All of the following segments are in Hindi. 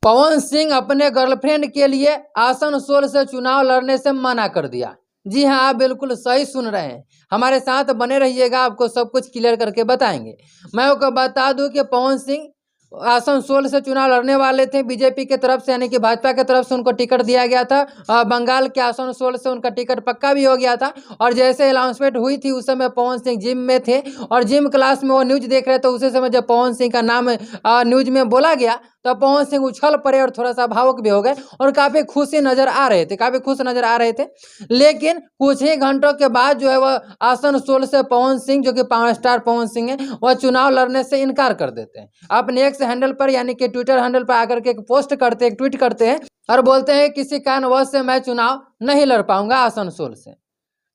पवन सिंह अपने गर्लफ्रेंड के लिए आसनसोल से चुनाव लड़ने से मना कर दिया। जी हाँ, आप बिल्कुल सही सुन रहे हैं। हमारे साथ बने रहिएगा, आपको सब कुछ क्लियर करके बताएंगे। मैं आपको बता दूं कि पवन सिंह आसनसोल से चुनाव लड़ने वाले थे बीजेपी के तरफ से, यानी कि भाजपा के तरफ से उनको टिकट दिया गया था। बंगाल के आसनसोल से उनका टिकट पक्का भी हो गया था। और जैसे अनाउंसमेंट हुई थी उस समय पवन सिंह जिम में थे और जिम क्लास में वो न्यूज देख रहे थे। उसी समय जब पवन सिंह का नाम न्यूज में बोला गया तो पवन सिंह उछल पड़े और थोड़ा सा भावुक भी हो गए और काफ़ी खुशी नजर आ रहे थे, काफ़ी खुश नजर आ रहे थे। लेकिन कुछ ही घंटों के बाद जो है वह आसनसोल से पवन सिंह, जो कि पावर स्टार पवन सिंह है, वह चुनाव लड़ने से इनकार कर देते हैं। अपने एक्स हैंडल पर यानी कि ट्विटर हैंडल पर आकर के एक पोस्ट करते हैं, एक ट्वीट करते हैं और बोलते हैं किसी कारणवश से मैं चुनाव नहीं लड़ पाऊंगा आसनसोल से।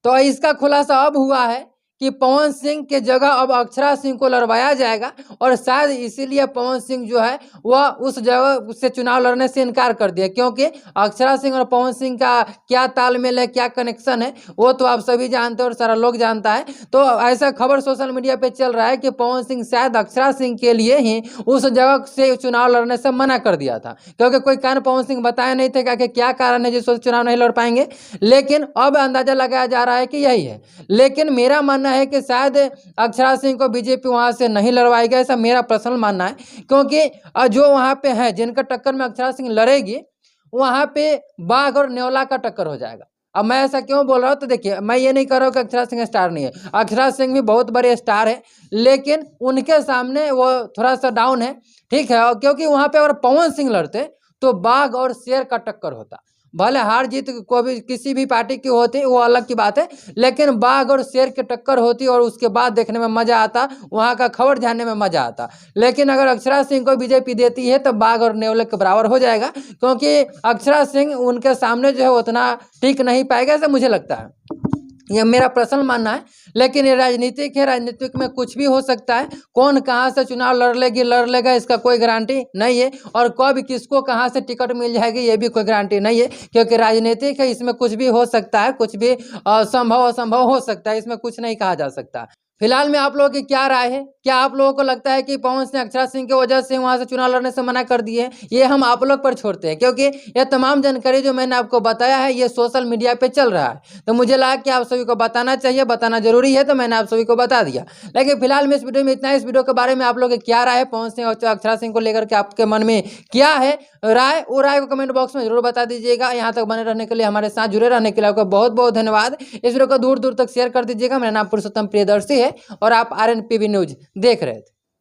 तो इसका खुलासा अब हुआ है कि पवन सिंह के जगह अब अक्षरा सिंह को लड़वाया जाएगा और शायद इसीलिए पवन सिंह जो है वह उस जगह से चुनाव लड़ने से इनकार कर दिया, क्योंकि अक्षरा सिंह और पवन सिंह का क्या तालमेल है, क्या कनेक्शन है, वो तो आप सभी जानते हैं और सारा लोग जानता है। तो ऐसा खबर सोशल मीडिया पे चल रहा है कि पवन सिंह शायद अक्षरा सिंह के लिए ही उस जगह से चुनाव लड़ने से मना कर दिया था, क्योंकि कोई कारण पवन सिंह बताया नहीं थे कि क्या कारण है जिस वजह चुनाव नहीं लड़ पाएंगे। लेकिन अब अंदाजा लगाया जा रहा है कि यही है। लेकिन मेरा मानना है कि शायद अक्षरा सिंह को बीजेपी वहां से नहीं लड़वाएगा, ऐसा मेरा पर्सनल मानना है। क्योंकि जो वहां पे है जिनका टक्कर में अक्षरा सिंह लड़ेगी, वहां पे बाघ और न्योला का टक्कर हो जाएगा। अब मैं ऐसा क्यों बोल रहा हूँ, तो देखिए मैं ये नहीं कर रहा हूँ कि अक्षरा सिंह स्टार नहीं है, अक्षरा सिंह भी बहुत बड़े स्टार है, लेकिन उनके सामने वो थोड़ा सा डाउन है, ठीक है। क्योंकि वहां पे अगर पवन सिंह लड़ते तो बाघ और शेर का टक्कर होता। भले हार जीत को भी किसी भी पार्टी की होती वो अलग की बात है, लेकिन बाघ और शेर की टक्कर होती और उसके बाद देखने में मजा आता, वहां का खबर जानने में मजा आता। लेकिन अगर अक्षरा सिंह को बीजेपी देती है तो बाघ और न्योले के बराबर हो जाएगा, क्योंकि अक्षरा सिंह उनके सामने जो है उतना टिक नहीं पाएगा, ऐसा मुझे लगता है। यह मेरा पर्सनल मानना है। लेकिन ये राजनीतिक है, राजनीतिक में कुछ भी हो सकता है। कौन कहाँ से चुनाव लड़ लेगा इसका कोई गारंटी नहीं है, और कब किसको कहाँ से टिकट मिल जाएगी ये भी कोई गारंटी नहीं है, क्योंकि राजनीतिक है, इसमें कुछ भी हो सकता है, कुछ भी संभव असंभव हो सकता है, इसमें कुछ नहीं कहा जा सकता। फिलहाल में आप लोगों की क्या राय है? क्या आप लोगों को लगता है कि पवन सिंह अक्षरा सिंह की वजह से वहां से चुनाव लड़ने से मना कर दिए? ये हम आप लोग पर छोड़ते हैं, क्योंकि यह तमाम जानकारी जो मैंने आपको बताया है ये सोशल मीडिया पे चल रहा है, तो मुझे लगा कि आप सभी को बताना चाहिए, बताना जरूरी है, तो मैंने आप सभी को बता दिया। लेकिन फिलहाल में इस वीडियो में इतना। इस वीडियो के बारे में आप लोग की क्या राय है, पवन सिंह और अक्षरा सिंह को लेकर के आपके मन में क्या है राय, वो राय को कमेंट बॉक्स में जरूर बता दीजिएगा। यहाँ तक बने रहने के लिए, हमारे साथ जुड़े रहने के लिए आपको बहुत बहुत धन्यवाद। इस वीडियो को दूर दूर तक शेयर कर दीजिएगा। मेरा नाम पुरुषोत्तम प्रियदर्शी है और आप RNPV न्यूज देख रहे थे।